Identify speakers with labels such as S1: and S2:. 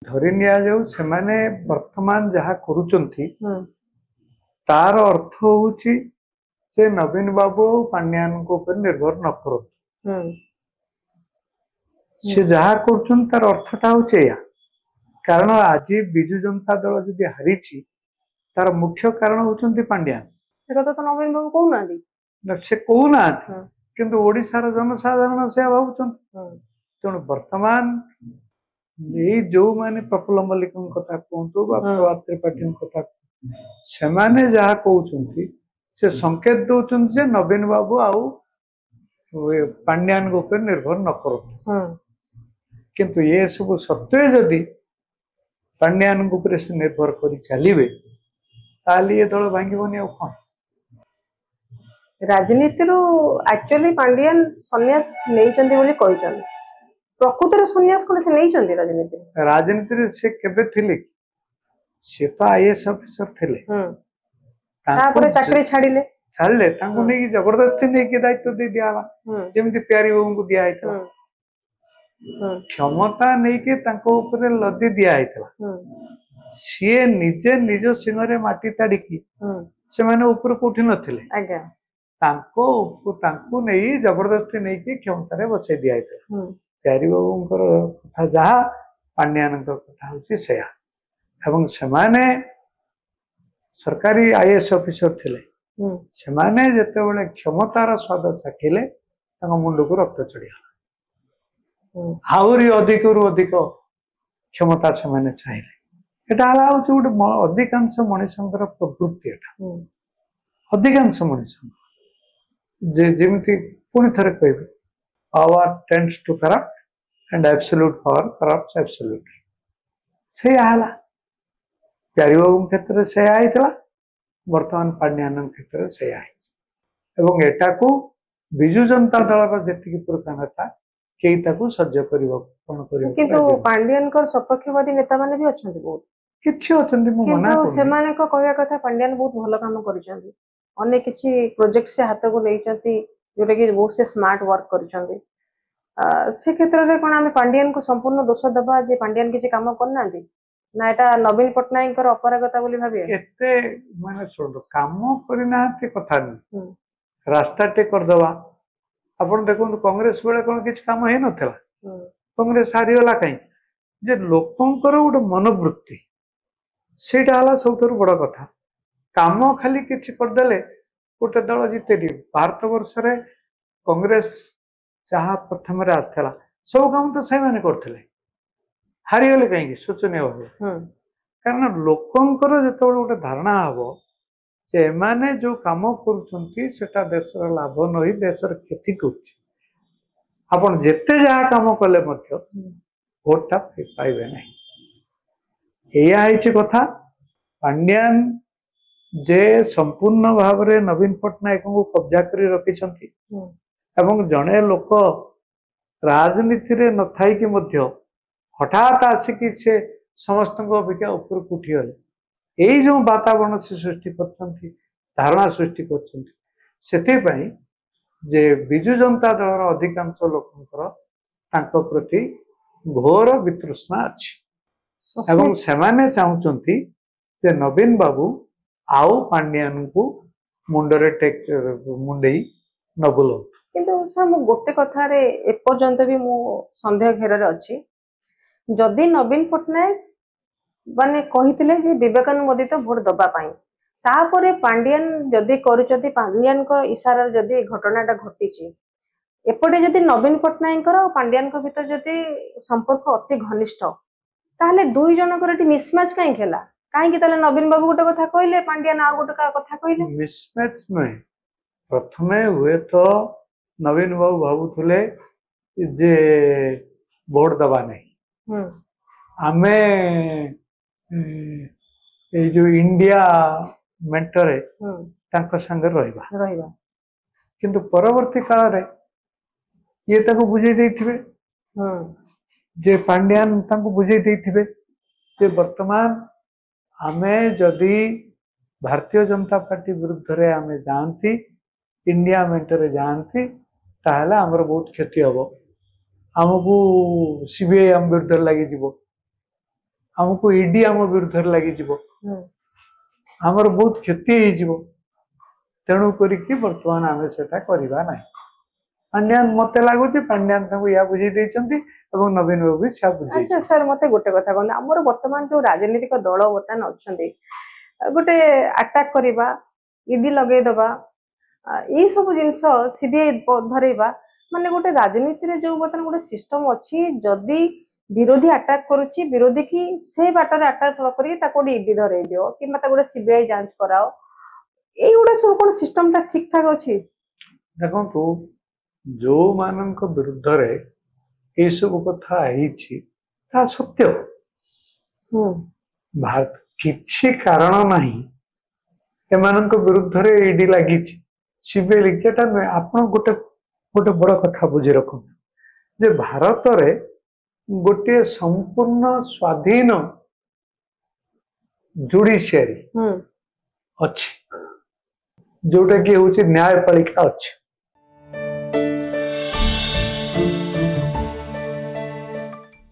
S1: ଧରି ନିଆଯାଉ ସେମାନେ ବର୍ତ୍ତମାନ ଯାହା କରୁଛନ୍ତି
S2: ହୁଁ
S1: ତାର ଅର୍ଥ ହଉଛି ଯେ ନବୀନ ବାବୁ ପାଣ୍ଡିଆନଙ୍କ ଉପରେ ନିର୍ଭର ନ କରନ୍ତୁ।
S2: ହୁଁ
S1: ସେ ଯାହା କରୁଛନ୍ତି ତାର ଅର୍ଥଟା ହଉଛି ଏଇଆ। କାରଣ ଆଜି ବିଜୁ ଜନତା ଦଳ ଯଦି ହାରିଛି ତାର ମୁଖ୍ୟ କାରଣ ହଉଛନ୍ତି ପାଣ୍ଡିଆନ।
S2: ସେ କଥା ତ ନବୀନ ବାବୁ କହୁନାହାନ୍ତି।
S1: ସେ କହୁନାହାନ୍ତି,
S2: ହୁଁ
S1: କିନ୍ତୁ ଓଡିଶାର ଜନସାଧାରଣ ସେୟା ଭାବୁଛନ୍ତି।
S2: ହୁଁ
S1: ତେଣୁ ବର୍ତ୍ତମାନ ଏଇ ଯୋଉମାନେ ପ୍ରଫୁଲ୍ଲ ମଲ୍ଲିକଙ୍କ କଥା କୁହନ୍ତୁ ବା
S2: ହୁଁ
S1: ପ୍ରଭାତ ତ୍ରିପାଠୀଙ୍କ କଥା ସେମାନେ ଯାହା କହୁଛନ୍ତି ସେ ସଂକେତ ଦଉଛନ୍ତି ଯେ ନବୀନ ବାବୁ ଆଉ ପାଣ୍ଡିଆନଙ୍କ ଉପରେ ନିର୍ଭର ନ କରନ୍ତୁ।
S2: ହୁଁ
S1: କିନ୍ତୁ ଏ ସବୁ ସତ୍ତ୍ୱେ ଯଦି ପାଣ୍ଡିଆନଙ୍କ ଉପରେ ସେ ନିର୍ଭର କରି ଚାଲିବେ ତାହେଲେ ଏ ଦଳ ଭାଙ୍ଗିବନି ଆଉ କଣ।
S2: ରାଜନୀତିରୁ ଆକ୍ଚୁଆଲି ପାଣ୍ଡିଆନ ସନ୍ନ୍ୟାସ ନେଇଛନ୍ତି ବୋଲି କହିଛନ୍ତି। ପ୍ରକୃତରେ ସନ୍ନ୍ୟାସ କଣ ସେ ନେଇଛନ୍ତି ରାଜନୀତି?
S1: ରାଜନୀତିରେ ସେ କେବେ ଥିଲେ କି? ସେ ତ ଆଇଏଏସ୍ ଅଫିସର ଥିଲେ।
S2: ତାପରେ ଚାକିରି ଛାଡ଼ିଲେ।
S1: ଛାଡ଼ିଲେ ତାଙ୍କୁ ନେଇକି ଜବରଦସ୍ତି ନେଇକି ଦାୟିତ୍ୱ ଦେଇ ଦିଆହେଲା, ଯେମିତି ପ୍ୟାରୀ ବାବୁଙ୍କୁ ଦିଆହେଇଥିଲା। କ୍ଷମତା ନେଇକି ତାଙ୍କ ଉପରେ ଲଦି ଦିଆହେଇଥିଲା। ସିଏ ନିଜେ ନିଜ ସିଂହରେ ମାଟି ତାଡିକି ସେମାନେ ଉପରେ କୋଉଠି ନଥିଲେ। ତାଙ୍କୁ ନେଇ ଜବରଦସ୍ତି ନେଇକି କ୍ଷମତାରେ ବସେଇ ଦିଆହେଇଥିଲା। ପ୍ୟାରୀ ବାବୁଙ୍କର କଥା ଯାହା, ପାଣ୍ଡିଆନଙ୍କ କଥା ହଉଛି ସେୟା। ଏବଂ ସେମାନେ ସରକାରୀ ଆଇଏଏସ୍ ଅଫିସର ଥିଲେ। ସେମାନେ ଯେତେବେଳେ କ୍ଷମତାର ସ୍ୱାଦ ଚାଖିଲେ ତାଙ୍କ ମୁଣ୍ଡକୁ ରକ୍ତ ଚଢିଗଲା। ଆହୁରି ଅଧିକରୁ ଅଧିକ କ୍ଷମତା ସେମାନେ ଚାହିଁଲେ। ଏଟା ହେଲା ହଉଛି ଗୋଟେ ଅଧିକାଂଶ ମଣିଷଙ୍କର ପ୍ରବୃତ୍ତି। ଏଟା ଅଧିକାଂଶ ମଣିଷ ଯେମିତି ପୁଣି ଥରେ କହିବି, power tends to corrupt and absolute power corrupts absolutely। ସେଇଆ ହେଲା। ପ୍ୟାରୀ ବାବୁଙ୍କ କ୍ଷେତ୍ରରେ ସେଇଆ ହେଇଥିଲା, ବର୍ତ୍ତମାନ ପାଣ୍ଡିଆନଙ୍କ କ୍ଷେତ୍ରରେ ସେଇଆ ହେଇଛି। ଏବଂ ଏଟାକୁ ବିଜୁ ଜନତା ଦଳର ଯେତିକି ପୁରୁଷ ନେତା କେହି ତାକୁ ସହ୍ୟ କରିବାକୁ କଣ କରିବ।
S2: କିନ୍ତୁ ପାଣ୍ଡିଆନଙ୍କ ସପକ୍ଷବାଦୀ ନେତାମାନେ ବି ଅଛନ୍ତି ବହୁତ
S1: କିଛି ଅଛନ୍ତି, ମୁଁ ମନା କରୁନି।
S2: ସେମାନଙ୍କ କହିବା କଥା ପାଣ୍ଡିଆନ ବହୁତ ଭଲ କାମ କରିଛନ୍ତି। ଅନେକ କିଛି ପ୍ରୋଜେକ୍ଟ ସେ ହାତକୁ ନେଇଛନ୍ତି ଯୋଉଟା କି ବହୁତ ସେ ସ୍ମାର୍ଟ ୱାର୍କ କରିଛନ୍ତି। ସେ କ୍ଷେତ୍ରରେ କଣ ଆମେ ପାଣ୍ଡିଆନକୁ ସମ୍ପୂର୍ଣ୍ଣ ଦୋଷ ଦେବା ଯେ ପାଣ୍ଡିଆନ କିଛି କାମ କରୁନାହାନ୍ତି, ନା ଏଟା ନବୀନ ପଟ୍ଟନାୟକଙ୍କର ଅପାରଗତା ବୋଲି ଭାବିବା?
S1: ଏତେ ମାନେ ଶୁଣନ୍ତୁ, କାମ କରିନାହାନ୍ତି କଥା ନୁହେଁ, ରାସ୍ତାଟେ କରିଦବା। ଆପଣ ଦେଖନ୍ତୁ କଂଗ୍ରେସ ବେଳେ କଣ କିଛି କାମ ହେଇନଥିଲା? କଂଗ୍ରେସ ହାରିଗଲା କାହିଁକି? ଯେ ଲୋକଙ୍କର ଗୋଟେ ମନୋବୃତ୍ତି, ସେଇଟା ହେଲା ସବୁଠାରୁ ବଡ କଥା। କାମ ଖାଲି କିଛି କରିଦେଲେ ଗୋଟେ ଦଳ ଜିତେନି। ଭାରତ ବର୍ଷରେ କଂଗ୍ରେସ ଯାହା ପ୍ରଥମରେ ଆସିଥିଲା ସବୁ କାମ ତ ସେମାନେ କରୁଥିଲେ, ହାରିଗଲେ କାହିଁକି? ଶୋଚନୀୟ ଭାବେ। କାରଣ ଲୋକଙ୍କର ଯେତେବେଳେ ଗୋଟେ ଧାରଣା ହବ ଯେ ଏମାନେ ଯୋଉ କାମ କରୁଛନ୍ତି ସେଟା ଦେଶର ଲାଭ ନହେଇ ଦେଶର କ୍ଷତି କରୁଛି, ଆପଣ ଯେତେ ଯାହା କାମ କଲେ ମଧ୍ୟ ଭୋଟଟା ପାଇବେ ନାହିଁ। ଏଇଆ ହେଇଛି କଥା। ପାଣ୍ଡିଆନ ଯେ ସମ୍ପୂର୍ଣ୍ଣ ଭାବରେ ନବୀନ ପଟ୍ଟନାୟକଙ୍କୁ କବ୍ଜା କରି ରଖିଛନ୍ତି ଏବଂ ଜଣେ ଲୋକ ରାଜନୀତିରେ ନଥାଇକି ମଧ୍ୟ ହଠାତ୍ ଆସିକି ସେ ସମସ୍ତଙ୍କ ଅପେକ୍ଷା ଉପରକୁ ଉଠିଗଲେ। ଏଇ ଯୋଉ ବାତାବରଣ ସେ ସୃଷ୍ଟି କରୁଛନ୍ତି, ଧାରଣା ସୃଷ୍ଟି କରୁଛନ୍ତି, ସେଥିପାଇଁ ଯେ ବିଜୁ ଜନତା ଦଳର ଅଧିକାଂଶ ଲୋକଙ୍କର ତାଙ୍କ ପ୍ରତି ଘୋର ବିତୃଷ୍ଣା ଅଛି ଏବଂ ସେମାନେ ଚାହୁଁଛନ୍ତି ଯେ ନବୀନ ବାବୁ ଆଉ ପାଣ୍ଡିଆନଙ୍କୁ ମୁଣ୍ଡରେ ମୁଣ୍ଡେଇ ନ ବୁଲନ୍ତୁ।
S2: କିନ୍ତୁ ସାର୍ ମୁଁ ଗୋଟେ କଥାରେ ଏପର୍ଯ୍ୟନ୍ତ ବି ମୁଁ ସନ୍ଦେହ ଘେରରେ ଅଛି, ଯଦି ନବୀନ ପଟ୍ଟନାୟକ ମାନେ କହିଥିଲେ ଯେ ବିବେକାନୁମୋଦିତ ଭୋଟ ଦବା ପାଇଁ, ତାପରେ ପାଣ୍ଡିଆନ ଯଦି କରୁଛନ୍ତି, ପାଣ୍ଡିଆନଙ୍କ ଇସାରାରେ ଯଦି ଘଟଣାଟା ଘଟିଛି, ଏପଟେ ଯଦି ନବୀନ ପଟ୍ଟନାୟକଙ୍କର ପାଣ୍ଡିଆନଙ୍କ ଭିତରେ ଯଦି ସମ୍ପର୍କ ଅତି ଘନିଷ୍ଠ, ତାହେଲେ ଦୁଇ ଜଣଙ୍କର ଏଠି ମିସମ୍ୟାଚ୍ କାହିଁକି ହେଲା? କାହିଁକି ତାହେଲେ ନବୀନ ବାବୁ ଗୋଟେ କଥା କହିଲେ, ପାଣ୍ଡିଆନ ଆଉ ଗୋଟେ କଥା କହିଲେ?
S1: ମିସମ୍ୟାଚ୍ ନୁହେଁ। ପ୍ରଥମେ ହୁଏତ ନବୀନ ବାବୁ ଭାବୁଥିଲେ ଯେ ଭୋଟ ଦବା ନାହିଁ, ଆମେ ଏଇ ଯୋଉ ଇଣ୍ଡିଆ ମେଣ୍ଟରେ ତାଙ୍କ ସାଙ୍ଗରେ ରହିବା। କିନ୍ତୁ ପରବର୍ତ୍ତୀ କାଳରେ ଇଏ ତାକୁ ବୁଝେଇ ଦେଇଥିବେ, ଯେ ପାଣ୍ଡିଆନ ତାଙ୍କୁ ବୁଝେଇ ଦେଇଥିବେ ଯେ ବର୍ତ୍ତମାନ ଆମେ ଯଦି ଭାରତୀୟ ଜନତା ପାର୍ଟି ବିରୁଦ୍ଧରେ ଆମେ ଯାଆନ୍ତି, ଇଣ୍ଡିଆ ମେଣ୍ଟରେ ଯାଆନ୍ତି, ତାହେଲେ ଆମର ବହୁତ କ୍ଷତି ହବ, ଆମକୁ ସିବିଆଇ ଆମ ବିରୁଦ୍ଧରେ ଲାଗିଯିବ। आमको ईडी आम विरुद्ध लगी आमर बहुत क्षति हो तेणु करिकी वर्तमान आम से करवा ना पांड्यान मत लगुच पांड्यान या बुझे नवीन बाबू भी बुझे।
S2: अच्छा सर मत गोटे कथा कहते आमर वर्तमान जो राजनीतिक दल बर्तमान अच्छा गोटे अटैक करवा ईडी लगेदबा ये सब जिनस सीबीआई धरवा माने गोटे राजनीति रे जो बर्तमान गोटे सिस्टम अच्छी जदि विरोधी अटैक करुच्ची विरोधी की से बाटर अटैक न करी ईडी धरई दियो कि गोटे सीबीआई जांच कराओ ये गोटे सब कौन सिस्टम टा ठीक ठाक अच्छी
S1: देखो जो मानक विरुद्ध रे ये सब कथा है सत्य भारत किसी कारण नहीं एमानक विरुद्ध रे ईडी लगी सीबीआई लगी नुहे आप गोटे गोटे बड़ कथा बुझी रखु जे भारत रे गोटे संपूर्ण स्वाधीन जुडिशियरी अच्छी जोटा कि हूँ न्यायपालिका अच्छी